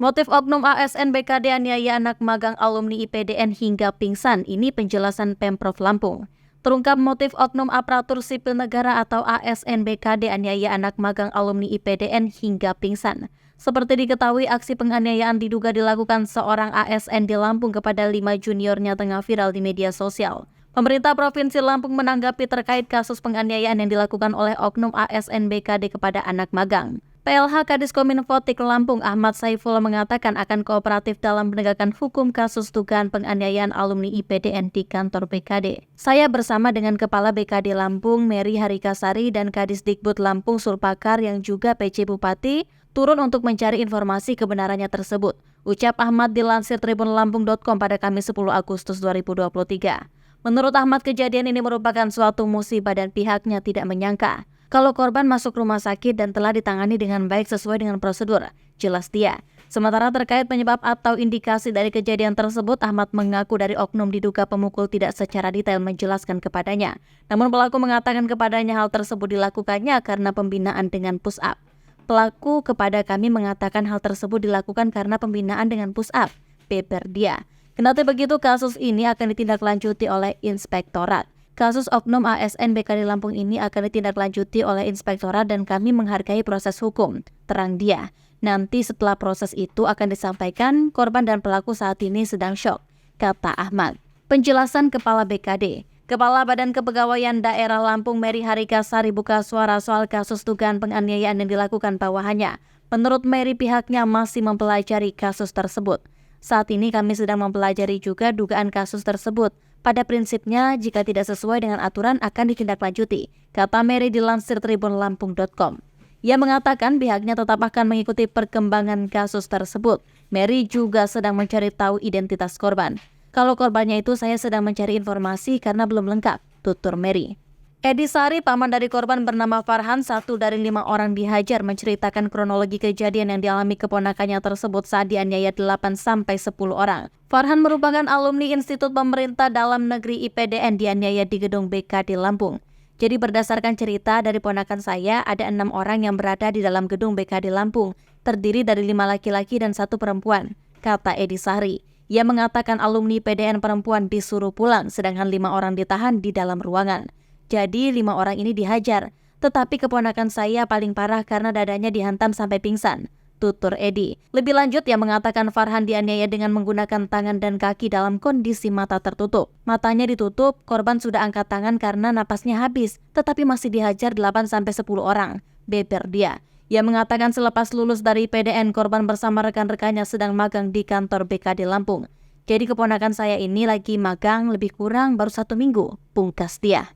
Motif oknum ASN BKD aniaya anak magang alumni IPDN hingga pingsan, ini penjelasan Pemprov Lampung. Terungkap motif oknum aparatur sipil negara atau ASN BKD aniaya anak magang alumni IPDN hingga pingsan. Seperti diketahui, aksi penganiayaan diduga dilakukan seorang ASN di Lampung kepada 5 juniornya tengah viral di media sosial. Pemerintah Provinsi Lampung menanggapi terkait kasus penganiayaan yang dilakukan oleh oknum ASN BKD kepada anak magang. PLH Kadiskominfotik Lampung Ahmad Saifullah mengatakan akan kooperatif dalam penegakan hukum kasus dugaan penganiayaan alumni IPDN di kantor BKD. Saya bersama dengan Kepala BKD Lampung Mary Harikasari dan Kadisdikbud Lampung Sulpakar yang juga PJ Bupati turun untuk mencari informasi kebenarannya tersebut. Ucap Ahmad dilansir tribunlampung.com pada Kamis 10 Agustus 2023. Menurut Ahmad, kejadian ini merupakan suatu musibah dan pihaknya tidak menyangka kalau korban masuk rumah sakit dan telah ditangani dengan baik sesuai dengan prosedur, jelas dia. Sementara terkait penyebab atau indikasi dari kejadian tersebut, Ahmad mengaku dari oknum diduga pemukul tidak secara detail menjelaskan kepadanya. Namun pelaku mengatakan kepadanya hal tersebut dilakukannya karena pembinaan dengan push up. Pelaku kepada kami mengatakan hal tersebut dilakukan karena pembinaan dengan push up, beber dia. Kendati begitu, kasus ini akan ditindaklanjuti oleh Inspektorat. Kasus oknum ASN BKD Lampung ini akan ditindaklanjuti oleh Inspektorat dan kami menghargai proses hukum, terang dia. Nanti setelah proses itu akan disampaikan, korban dan pelaku saat ini sedang syok, kata Ahmad. Penjelasan Kepala BKD. Kepala Badan Kepegawaian Daerah Lampung Mary Harikasari buka suara soal kasus dugaan penganiayaan yang dilakukan bawahannya. Menurut Mary, pihaknya masih mempelajari kasus tersebut. Saat ini kami sedang mempelajari juga dugaan kasus tersebut. Pada prinsipnya, jika tidak sesuai dengan aturan akan ditindaklanjuti, kata Mary dilansir tribunlampung.com. Ia mengatakan pihaknya tetap akan mengikuti perkembangan kasus tersebut. Mary juga sedang mencari tahu identitas korban. Kalau korbannya itu saya sedang mencari informasi karena belum lengkap, tutur Mary. Edi Sari, paman dari korban bernama Farhan, 1 dari 5 orang dihajar, menceritakan kronologi kejadian yang dialami keponakannya tersebut saat dianiaya 8-10 orang. Farhan merupakan alumni Institut Pemerintah Dalam Negeri IPDN dianiaya di gedung BKD Lampung. Jadi berdasarkan cerita dari ponakan saya, ada 6 orang yang berada di dalam gedung BKD Lampung, terdiri dari 5 laki-laki dan 1 perempuan, kata Edi Sari. Ia mengatakan alumni IPDN perempuan disuruh pulang, sedangkan 5 orang ditahan di dalam ruangan. Jadi 5 orang ini dihajar, tetapi keponakan saya paling parah karena dadanya dihantam sampai pingsan, tutur Edi. Lebih lanjut, ia mengatakan Farhan dianiaya dengan menggunakan tangan dan kaki dalam kondisi mata tertutup. Matanya ditutup, korban sudah angkat tangan karena napasnya habis, tetapi masih dihajar 8-10 orang, beber dia. Ia mengatakan selepas lulus dari PDN, korban bersama rekan-rekannya sedang magang di kantor BKD Lampung. Jadi keponakan saya ini lagi magang lebih kurang baru 1 minggu, pungkas dia.